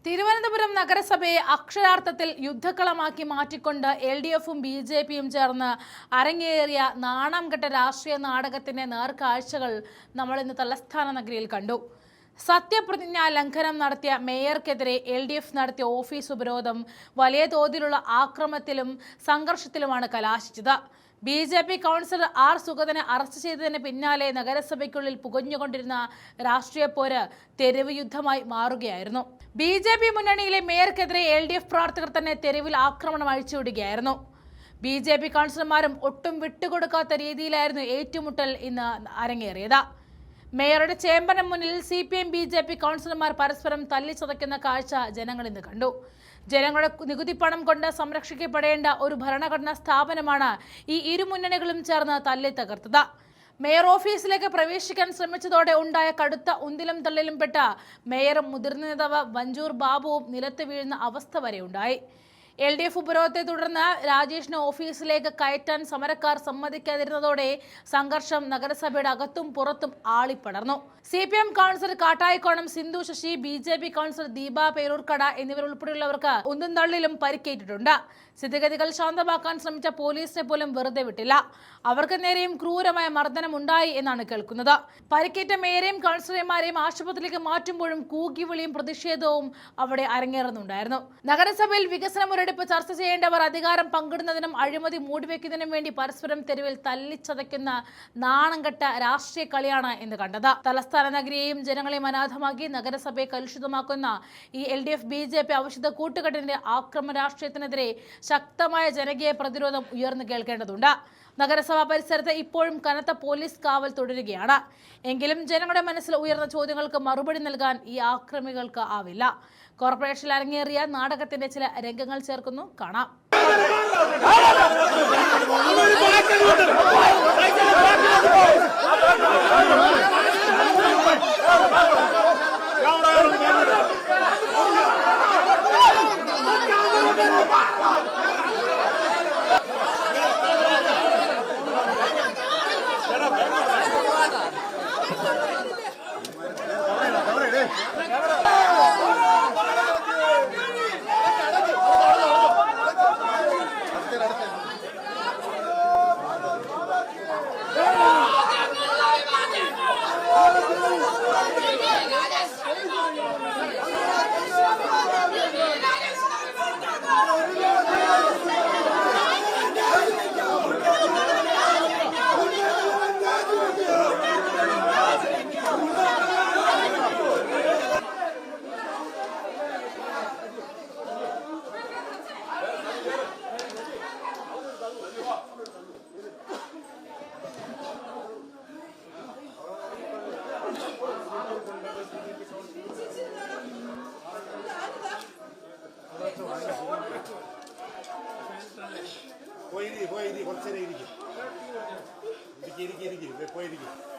തിരുവനന്തപുരം നഗരസഭയെ അക്ഷരാർത്ഥത്തിൽ യുദ്ധക്കളമാക്കി മാറ്റിക്കൊണ്ട് LDFും BJPയും ചേർന്ന് അരങ്ങേറിയ നാണംകെട്ട രാഷ്ട്രീയ നാടകത്തിന്റെ നേർക്കാഴ്ചകൾ നമ്മൾ ഇന്ന് തലസ്ഥാന നഗരിയിൽ കണ്ടു. സത്യപ്രതിജ്ഞാ ലംഘനം നടത്തിയ മേയർക്കെതിരെ LDF നടത്തിയ ഓഫീസ് ഉപരോധം വലിയ തോതിലുള്ള ആക്രമണത്തിലും സംഘർഷത്തിലുമാണ് കലാശിച്ചത്. BJP councillor R. സുഗതനെ അറസ്റ്റ് ചെയ്തതിന് പിന്നാലെ നഗരസഭയ്ക്കുള്ളിൽ പുകഞ്ഞുകൊണ്ടിരുന്ന രാഷ്ട്രീയ പോര് തെരുവ് യുദ്ധമായി മാറുകയായിരുന്നു. BJP മുന്നണിയിലെ മേയർക്കെതിരെ LDF പ്രവർത്തകർ തന്നെ തെരുവിൽ ആക്രമണം അഴിച്ചുവിടുകയായിരുന്നു. BJP കൗൺസിലർമാരും ഒട്ടും വിട്ടുകൊടുക്കാത്ത രീതിയിലായിരുന്നു ഏറ്റുമുട്ടൽ ഇന്ന് അരങ്ങേറിയത്. മേയറുടെ ചേംബറിന് മുന്നിൽ CPM BJP കൗൺസിലർമാർ പരസ്പരം തല്ലിച്ചതയ്ക്കുന്ന കാഴ്ച ജനങ്ങൾ ഇന്ന് കണ്ടു. ജനങ്ങളുടെ നികുതി പണം കൊണ്ട് സംരക്ഷിക്കപ്പെടേണ്ട ഒരു ഭരണഘടനാ സ്ഥാപനമാണ് ഈ ഇരു മുന്നണികളും ചേർന്ന് തല്ലി തകർത്തത്. മേയർ ഓഫീസിലേക്ക് പ്രവേശിക്കാൻ ശ്രമിച്ചതോടെ ഉണ്ടായ കടുത്ത ഉന്തിലും തള്ളിലും പെട്ട മേയറും മുതിർന്ന നേതാവ് വഞ്ചൂർ ബാബുവും നിലത്ത് വീഴുന്ന അവസ്ഥ വരെ ഉണ്ടായി. LDF ഉപരോധത്തെ തുടർന്ന് രാജേഷിനെ ഓഫീസിലേക്ക് കയറ്റാൻ സമരക്കാർ സമ്മതിക്കാതിരുന്നതോടെ സംഘർഷം നഗരസഭയുടെ അകത്തും പുറത്തും ആളിപ്പടർന്നു. CPM councillor Kattayikkonam Sindhu Sasi, BJP councillor Deepa Peroorkada എന്നിവരുൾപ്പെടെയുള്ളവർക്ക് ഉന്തും തള്ളിലും പരിക്കേറ്റിട്ടുണ്ട്. സ്ഥിതിഗതികൾ ശാന്തമാക്കാൻ ശ്രമിച്ച പോലീസിനെ പോലും വെറുതെ വിട്ടില്ല. അവർക്ക് നേരെയും ക്രൂരമായ മർദ്ദനം ഉണ്ടായി എന്നാണ് കേൾക്കുന്നത്. പരിക്കേറ്റ മേയറെയും കൗൺസിലർമാരെയും ആശുപത്രിയിലേക്ക് മാറ്റുമ്പോഴും കൂകിവിളിയും പ്രതിഷേധവും അവിടെ അരങ്ങേറുന്നുണ്ടായിരുന്നു. നഗരസഭയിൽ വികസന മുരടിപ്പ് ചർച്ച ചെയ്യേണ്ടവർ അധികാരം പങ്കിടുന്നതിനും അഴിമതി മൂടിവെക്കുന്നതിനും വേണ്ടി പരസ്പരം തെരുവിൽ തല്ലിച്ചതയ്ക്കുന്ന നാണംകെട്ട രാഷ്ട്രീയ കളിയാണ് എന്ന് കണ്ടത്. തലസ്ഥാന നഗരിയെയും ജനങ്ങളെയും അനാഥമാക്കി നഗരസഭയെ കലുഷിതമാക്കുന്ന ഈ LDF BJP അവിശുദ്ധ കൂട്ടുകെട്ടിന്റെ ആക്രമണ രാഷ്ട്രീയത്തിനെതിരെ ശക്തമായ ജനകീയ പ്രതിരോധം ഉയർന്നു കേൾക്കേണ്ടതുണ്ട്. നഗരസഭാ പരിസരത്ത് ഇപ്പോഴും കനത്ത പോലീസ് കാവൽ തുടരുകയാണ്. എങ്കിലും ജനങ്ങളുടെ മനസ്സിൽ ഉയർന്ന ചോദ്യങ്ങൾക്ക് മറുപടി നൽകാൻ ഈ ആക്രമികൾക്ക് ആവില്ല. കോർപ്പറേഷനിൽ അരങ്ങേറിയ നാടകത്തിന്റെ ചില രംഗങ്ങൾ ചേർക്കുന്നു, കാണാം. പോയിരിക്കും കുറച്ചേരം ഇരിക്കും പോയിരിക്കും